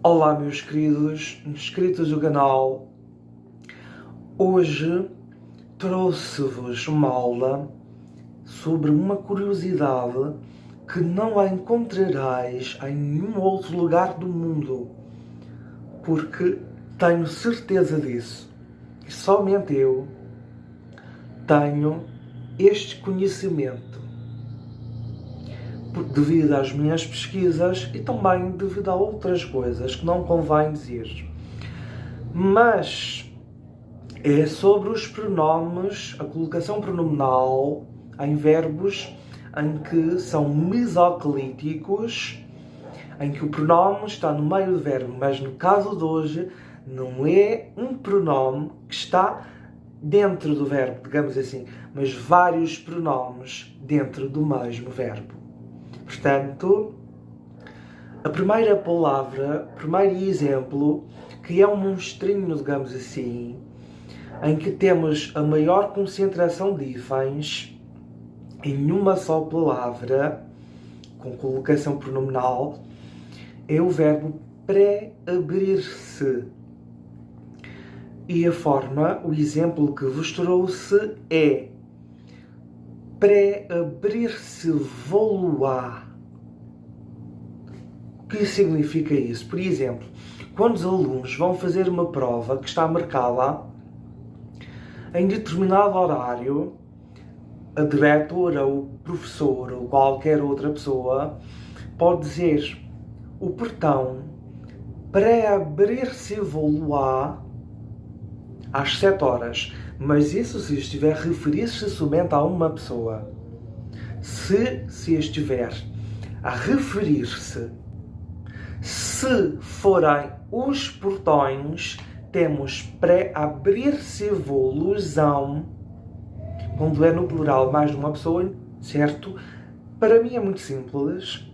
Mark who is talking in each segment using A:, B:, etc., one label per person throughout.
A: Olá, meus queridos inscritos do canal. Hoje trouxe-vos uma aula sobre uma curiosidade que não a encontrarás em nenhum outro lugar do mundo, porque tenho certeza disso. E somente eu tenho este conhecimento, devido às minhas pesquisas e também devido a outras coisas que não convém dizer. Mas é sobre os pronomes, a colocação pronominal em verbos em que são mesoclíticos, em que o pronome está no meio do verbo, mas no caso de hoje não é um pronome que está dentro do verbo, digamos assim, mas vários pronomes dentro do mesmo verbo. Portanto, a primeira palavra, o primeiro exemplo, que é um monstrinho, digamos assim, em que temos a maior concentração de hífens em uma só palavra, com colocação pronominal, é o verbo pré-abrir-se. E a forma, o exemplo que vos trouxe é pré-abrir-se vou-lo-á. O que significa isso? Por exemplo, quando os alunos vão fazer uma prova que está marcada em determinado horário, a diretora, o professor ou qualquer outra pessoa pode dizer o portão pré-abrir-se vou-lo-á às 7 horas. Mas isso se estiver a referir-se somente a uma pessoa. Se estiver a referir-se, se forem os portões, temos pré-abrir-se vou-los-ão, quando é no plural mais de uma pessoa, certo? Para mim é muito simples,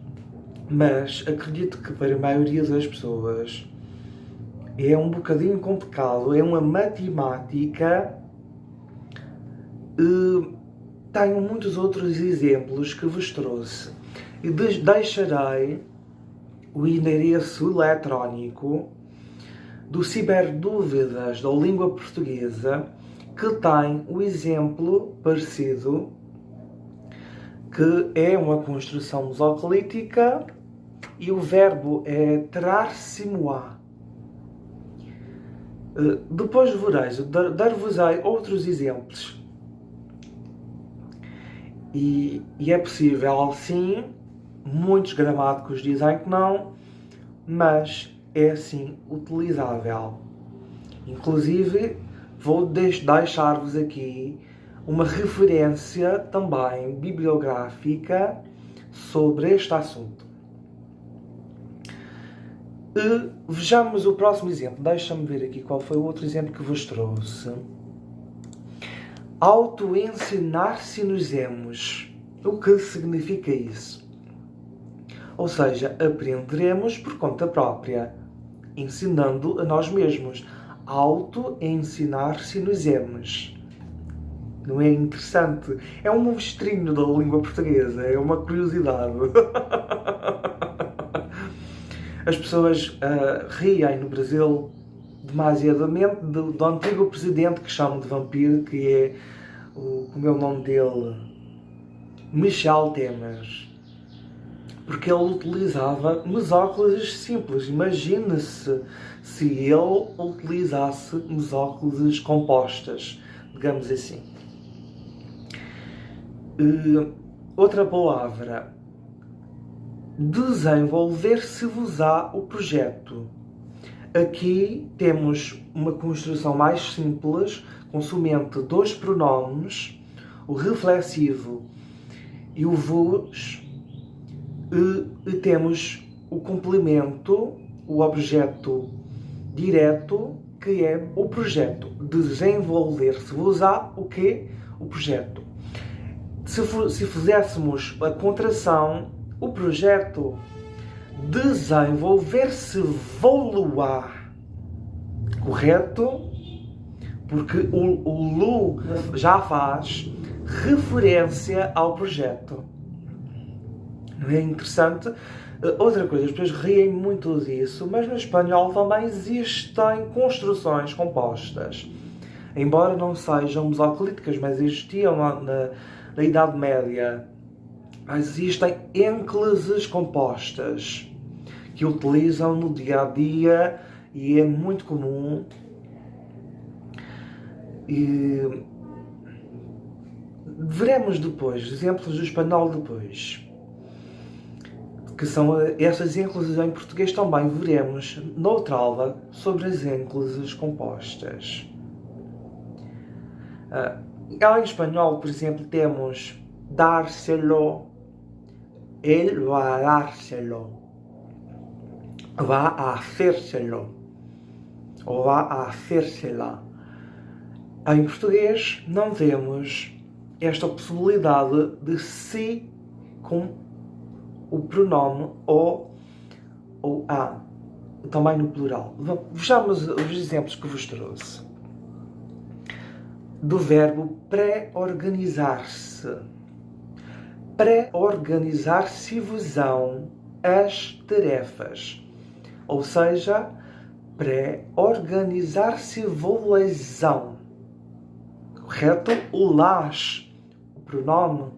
A: mas acredito que para a maioria das pessoas é um bocadinho complicado, é uma matemática. Tenho muitos outros exemplos que vos trouxe e deixarei o endereço eletrónico do Ciberdúvidas da Língua Portuguesa, que tem o exemplo parecido, que é uma construção mesoclítica e o verbo é terar-se-mo-á. Depois vereis, dar-vos-ei outros exemplos. E é possível, sim, muitos gramáticos dizem que não, mas é sim utilizável. Inclusive, vou deixar-vos aqui uma referência também bibliográfica sobre este assunto. Vejamos o próximo exemplo. Deixa-me ver aqui qual foi o outro exemplo que vos trouxe. Auto-ensinar-se-nos-emos. O que significa isso? Ou seja, aprenderemos por conta própria, ensinando a nós mesmos. Auto-ensinar-se-nos-emos. Não é interessante? É um monstrinho da língua portuguesa, é uma curiosidade. As pessoas riem no Brasil demasiadamente do antigo presidente que chamam de vampiro, que é, como é o nome dele, Michel Temer. Porque ele utilizava mesóclises simples. Imagine-se se ele utilizasse mesóclises compostas, digamos assim. Outra palavra. Desenvolver-se-vos-á o projeto. Aqui temos uma construção mais simples, com somente dois pronomes, o reflexivo e o vos, e temos o complemento, o objeto direto, que é o projeto. Desenvolver-se-vos-á o quê? O projeto. Se fizéssemos a contração, o projeto desenvolver-se-vou-lo-á. Correto? Porque o lu já faz referência ao projeto. Não é interessante? Outra coisa, as pessoas riem muito disso, mas no espanhol também existem construções compostas. Embora não sejam mesoclíticas, mas existiam na Idade Média. Existem ênclises compostas que utilizam no dia-a-dia e é muito comum. E veremos depois, exemplos do espanhol depois. Que são essas ênclises em português também veremos noutra aula sobre as ênclises compostas. Em espanhol, por exemplo, temos dárselo, él va a dárselo, va a hacérselo, ou va a hacérsela. Em português, não temos esta possibilidade de si com o pronome ou a, também no plural. Vejamos os exemplos que vos trouxe. Do verbo pré-organizar-se. Pré-organizar-se-vosão as tarefas. Ou seja, pré-organizar-se-volesão. Correto? O las, o pronome,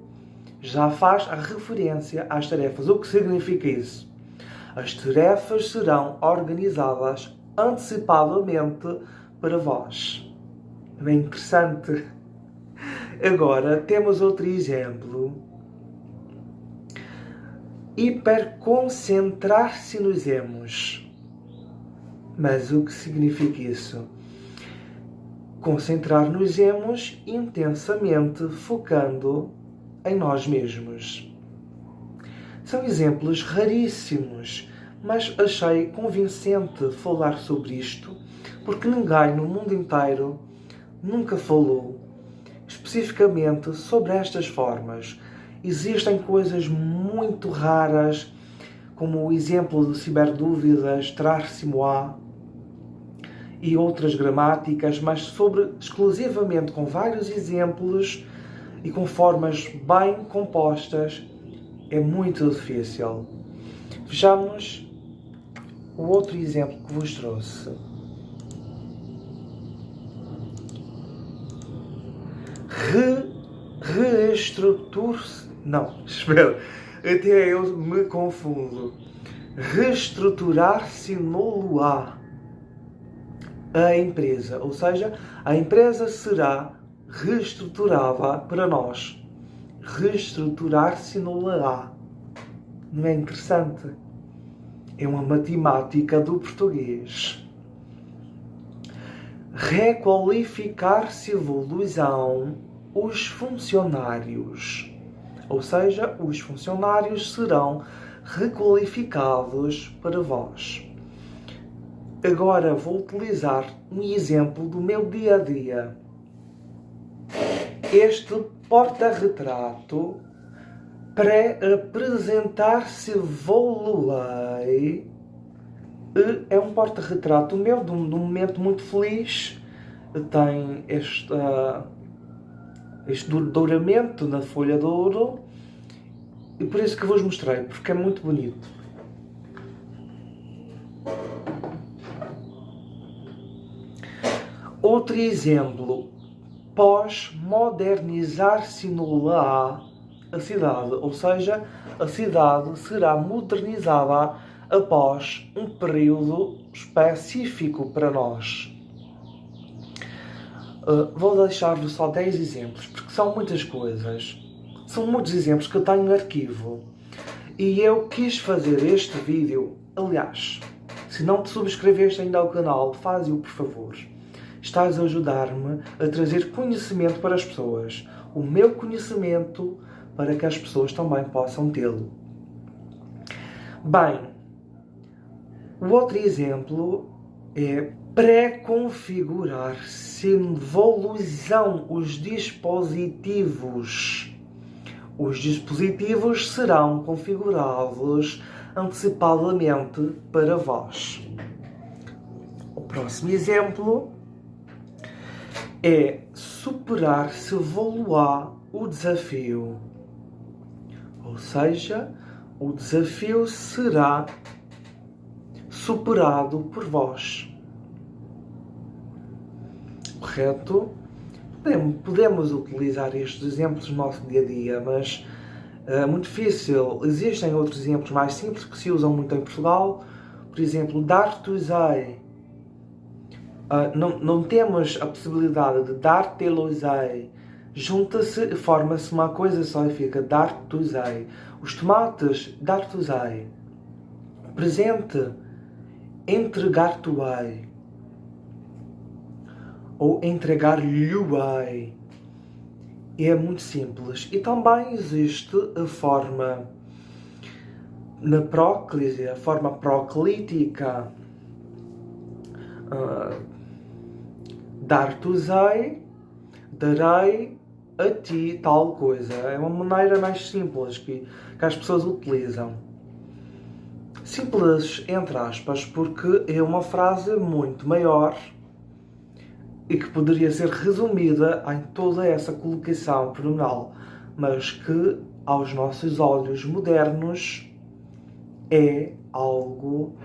A: já faz a referência às tarefas. O que significa isso? As tarefas serão organizadas antecipadamente para vós. Bem interessante. Agora, temos outro exemplo. Hiperconcentrar-se nos emos. Mas o que significa isso? Concentrar nos emos intensamente, focando em nós mesmos. São exemplos raríssimos, mas achei convincente falar sobre isto, porque ninguém no mundo inteiro nunca falou especificamente sobre estas formas. Existem coisas muito raras, como o exemplo de ciberdúvidas, trar-se-moi e outras gramáticas, mas sobre exclusivamente com vários exemplos e com formas bem compostas, é muito difícil. Vejamos o outro exemplo que vos trouxe. Reestrutur-se... Não, espera. Até eu me confundo. Reestruturar-se no luar a empresa. Ou seja, a empresa será reestruturada para nós. Reestruturar-se no luar. Não é interessante? É uma matemática do português. Requalificar-se-evolução os funcionários. Ou seja, os funcionários serão requalificados para vós. Agora vou utilizar um exemplo do meu dia-a-dia. Este porta-retrato pré-apresentar-se-volei é um porta-retrato meu de um momento muito feliz. Tem este douramento na folha de ouro e por isso que vos mostrei, porque é muito bonito. Outro exemplo, pós-modernizar-se no lá a cidade, ou seja, a cidade será modernizada após um período específico para nós. Vou deixar-vos só 10 exemplos, porque são muitas coisas. São muitos exemplos que eu tenho no arquivo. E eu quis fazer este vídeo. Aliás, se não te subscreveste ainda ao canal, faz-o por favor. Estás a ajudar-me a trazer conhecimento para as pessoas. O meu conhecimento para que as pessoas também possam tê-lo. Bem, o outro exemplo é pré-configurar-se evolução os dispositivos. Os dispositivos serão configurados antecipadamente para vós. O próximo exemplo é superar-se evoluar o desafio. Ou seja, o desafio será superado por vós. Correto? Podemos utilizar estes exemplos no nosso dia a dia, mas é muito difícil. Existem outros exemplos mais simples que se usam muito em Portugal. Por exemplo, dar-te-usei. Não temos a possibilidade de dar-te-los-ei. Junta-se e forma-se uma coisa só e fica dar-te-usei. Os tomates, dar-te-usei. Presente, entregar-te-ei. Ou entregar-lhe-ei. É muito simples. E também existe a forma na próclise, a forma proclítica. Dar-te-usei, darei a ti tal coisa. É uma maneira mais simples que as pessoas utilizam. Simples, entre aspas, porque é uma frase muito maior e que poderia ser resumida em toda essa colocação pronominal, mas que, aos nossos olhos modernos, é algo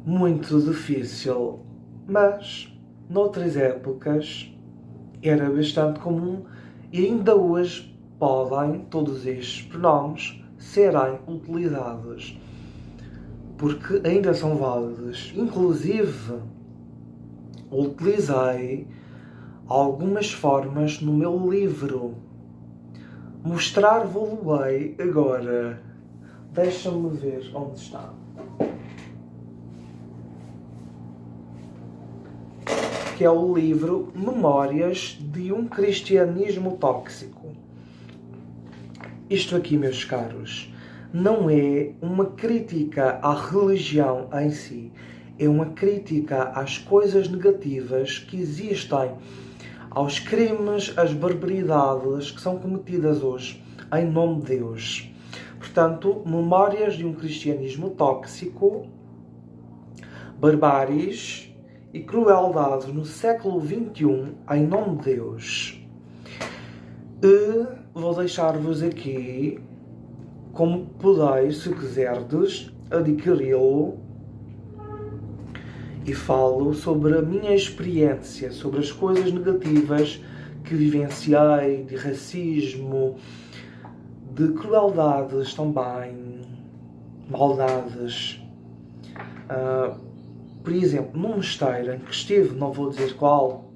A: muito difícil. Mas, noutras épocas, era bastante comum e ainda hoje podem todos estes pronomes serem utilizados, porque ainda são válidos. Inclusive, utilizei algumas formas no meu livro. Mostrar-vos-ei agora. Deixa-me ver onde está. Que é o livro Memórias de um Cristianismo Tóxico. Isto aqui, meus caros, não é uma crítica à religião em si. É uma crítica às coisas negativas que existem, aos crimes, às barbaridades que são cometidas hoje em nome de Deus. Portanto, Memórias de um Cristianismo Tóxico, Barbáries e Crueldades no século XXI em nome de Deus. E vou deixar-vos aqui como podeis, se quiserdes, adquiri-lo. E falo sobre a minha experiência, sobre as coisas negativas que vivenciei, de racismo, de crueldades também, maldades. Por exemplo, num mosteiro em que estive, não vou dizer qual,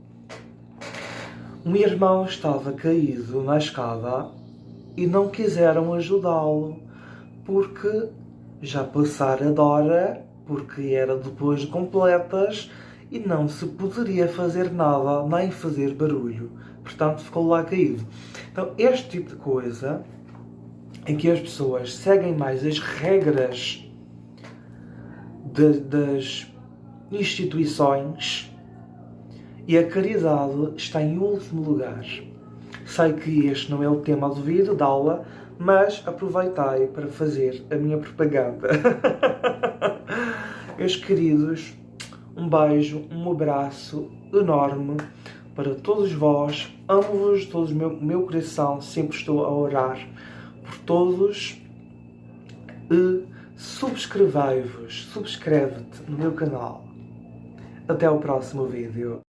A: o meu irmão estava caído na escada e não quiseram ajudá-lo, porque já passara a hora, porque era depois de completas e não se poderia fazer nada, nem fazer barulho. Portanto, ficou lá caído. Então, este tipo de coisa, em que as pessoas seguem mais as regras das instituições e a caridade está em último lugar. Sei que este não é o tema do vídeo, da aula, mas aproveitei para fazer a minha propaganda. Meus queridos, um beijo, um abraço enorme para todos vós. Amo-vos de todo o meu coração, sempre estou a orar por todos. E subscrevei-vos, subscreve-te no meu canal. Até o próximo vídeo.